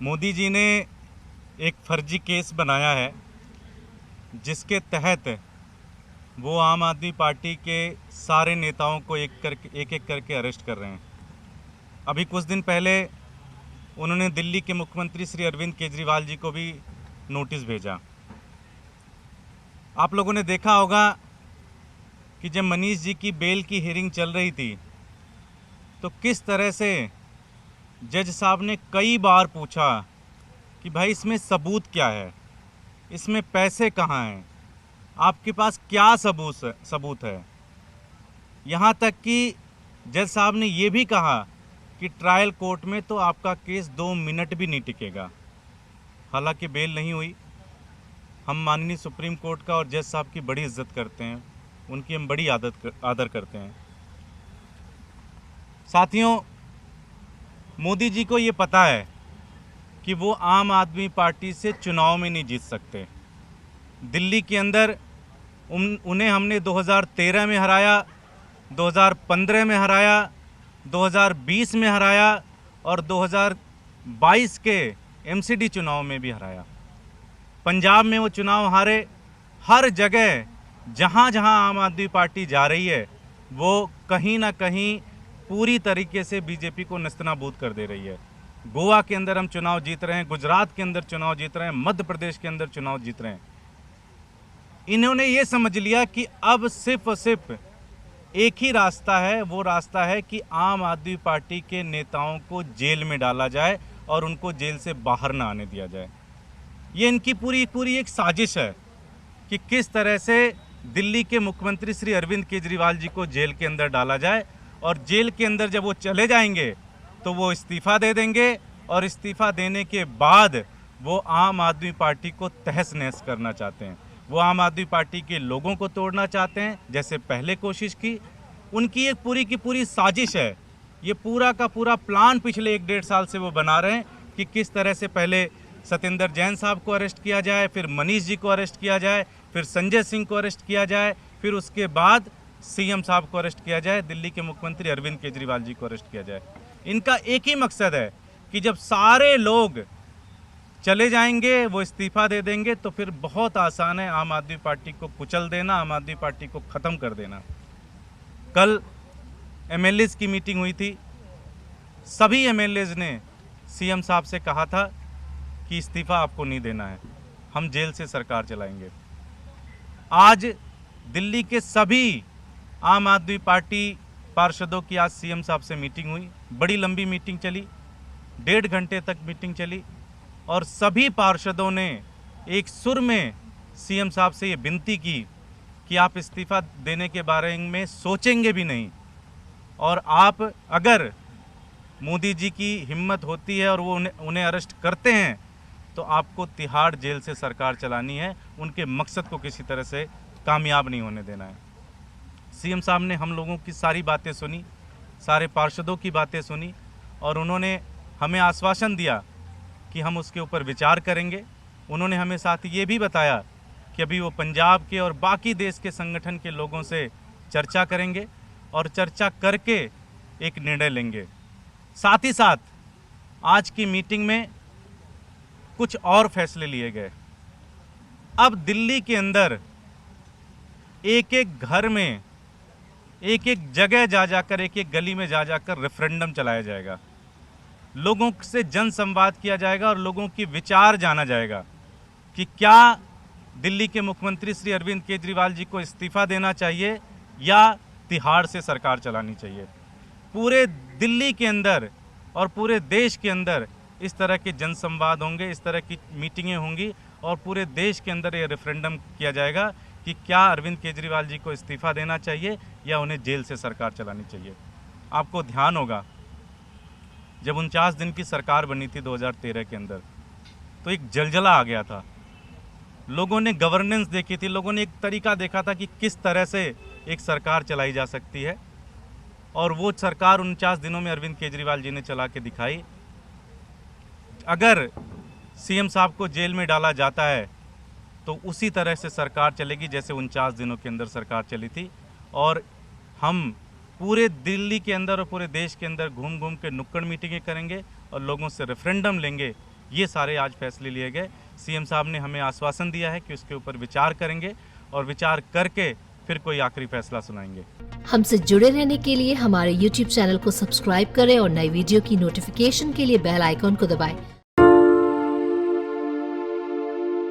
मोदी जी ने एक फर्जी केस बनाया है जिसके तहत वो आम आदमी पार्टी के सारे नेताओं को एक एक करके अरेस्ट कर रहे हैं। अभी कुछ दिन पहले उन्होंने दिल्ली के मुख्यमंत्री श्री अरविंद केजरीवाल जी को भी नोटिस भेजा। आप लोगों ने देखा होगा कि जब मनीष जी की बेल की हियरिंग चल रही थी तो किस तरह से जज साहब ने कई बार पूछा कि भाई इसमें सबूत क्या है, इसमें पैसे कहाँ हैं, आपके पास क्या सबूत है। यहाँ तक कि जज साहब ने ये भी कहा कि ट्रायल कोर्ट में तो आपका केस 2 मिनट भी नहीं टिकेगा। हालांकि बेल नहीं हुई। हम माननीय सुप्रीम कोर्ट का और जज साहब की बड़ी इज्जत करते हैं, उनकी हम बड़ी आदर करते हैं। साथियों, मोदी जी को ये पता है कि वो आम आदमी पार्टी से चुनाव में नहीं जीत सकते। दिल्ली के अंदर उन्हें हमने 2013 में हराया, 2015 में हराया, 2020 में हराया और 2022 के एमसीडी चुनाव में भी हराया। पंजाब में वो चुनाव हारे। हर जगह जहाँ जहाँ आम आदमी पार्टी जा रही है वो कहीं ना कहीं पूरी तरीके से बीजेपी को नेस्तनाबूद कर दे रही है। गोवा के अंदर हम चुनाव जीत रहे हैं, गुजरात के अंदर चुनाव जीत रहे हैं, मध्य प्रदेश के अंदर चुनाव जीत रहे हैं। इन्होंने ये समझ लिया कि अब सिर्फ और सिर्फ एक ही रास्ता है, वो रास्ता है कि आम आदमी पार्टी के नेताओं को जेल में डाला जाए और उनको जेल से बाहर ना आने दिया जाए। ये इनकी पूरी एक साजिश है कि किस तरह से दिल्ली के मुख्यमंत्री श्री अरविंद केजरीवाल जी को जेल के अंदर डाला जाए और जेल के अंदर जब वो चले जाएंगे तो वो इस्तीफ़ा दे देंगे और इस्तीफ़ा देने के बाद वो आम आदमी पार्टी को तहस नहस करना चाहते हैं। वो आम आदमी पार्टी के लोगों को तोड़ना चाहते हैं जैसे पहले कोशिश की। उनकी एक पूरी की पूरी साजिश है। ये पूरा का पूरा प्लान पिछले 1-1.5 साल से वो बना रहे हैं कि किस तरह से पहले सत्येंद्र जैन साहब को अरेस्ट किया जाए, फिर मनीष जी को अरेस्ट किया जाए, फिर संजय सिंह को अरेस्ट किया जाए, फिर उसके बाद सीएम साहब को अरेस्ट किया जाए, दिल्ली के मुख्यमंत्री अरविंद केजरीवाल जी को अरेस्ट किया जाए। इनका एक ही मकसद है कि जब सारे लोग चले जाएंगे, वो इस्तीफ़ा दे देंगे तो फिर बहुत आसान है आम आदमी पार्टी को कुचल देना, आम आदमी पार्टी को ख़त्म कर देना। कल एमएलएज की मीटिंग हुई थी। सभी एमएलएज ने सीएम साहब से कहा था कि इस्तीफ़ा आपको नहीं देना है, हम जेल से सरकार चलाएंगे। आज दिल्ली के सभी आम आदमी पार्टी पार्षदों की आज सीएम साहब से मीटिंग हुई। बड़ी लंबी मीटिंग चली, 1.5 घंटे तक मीटिंग चली और सभी पार्षदों ने एक सुर में सीएम साहब से ये विनती की कि आप इस्तीफ़ा देने के बारे में सोचेंगे भी नहीं और आप अगर मोदी जी की हिम्मत होती है और वो उन्हें अरेस्ट करते हैं तो आपको तिहाड़ जेल से सरकार चलानी है। उनके मकसद को किसी तरह से कामयाब नहीं होने देना है। सीएम साहब ने हम लोगों की सारी बातें सुनी, सारे पार्षदों की बातें सुनी और उन्होंने हमें आश्वासन दिया कि हम उसके ऊपर विचार करेंगे। उन्होंने हमें साथ ये भी बताया कि अभी वो पंजाब के और बाकी देश के संगठन के लोगों से चर्चा करेंगे और चर्चा करके एक निर्णय लेंगे। साथ ही साथ आज की मीटिंग में कुछ और फैसले लिए गए। अब दिल्ली के अंदर एक एक घर में, एक एक जगह जा जाकर, एक एक गली में जा जाकर रेफरेंडम चलाया जाएगा। लोगों से जन संवाद किया जाएगा और लोगों की विचार जाना जाएगा कि क्या दिल्ली के मुख्यमंत्री श्री अरविंद केजरीवाल जी को इस्तीफ़ा देना चाहिए या तिहाड़ से सरकार चलानी चाहिए। पूरे दिल्ली के अंदर और पूरे देश के अंदर इस तरह के जनसंवाद होंगे, इस तरह की मीटिंगें होंगी और पूरे देश के अंदर ये रेफरेंडम किया जाएगा कि क्या अरविंद केजरीवाल जी को इस्तीफ़ा देना चाहिए या उन्हें जेल से सरकार चलानी चाहिए। आपको ध्यान होगा जब 49 दिन की सरकार बनी थी 2013 के अंदर तो एक जलजला आ गया था। लोगों ने गवर्नेंस देखी थी, लोगों ने एक तरीका देखा था कि किस तरह से एक सरकार चलाई जा सकती है और वो सरकार 49 दिनों में अरविंद केजरीवाल जी ने चला के दिखाई। अगर सीएम साहब को जेल में डाला जाता है तो उसी तरह से सरकार चलेगी जैसे 49 दिनों के अंदर सरकार चली थी और हम पूरे दिल्ली के अंदर और पूरे देश के अंदर घूम घूम के नुक्कड़ मीटिंगें करेंगे और लोगों से रेफरेंडम लेंगे ये सारे आज फैसले लिए गए। सीएम साहब ने हमें आश्वासन दिया है कि उसके ऊपर विचार करेंगे और विचार करके फिर कोई आखिरी फैसला सुनाएंगे। हमसे जुड़े रहने के लिए हमारे YouTube चैनल को सब्सक्राइब करें और नई वीडियो की नोटिफिकेशन के लिए बेल आइकॉन को दबाएं।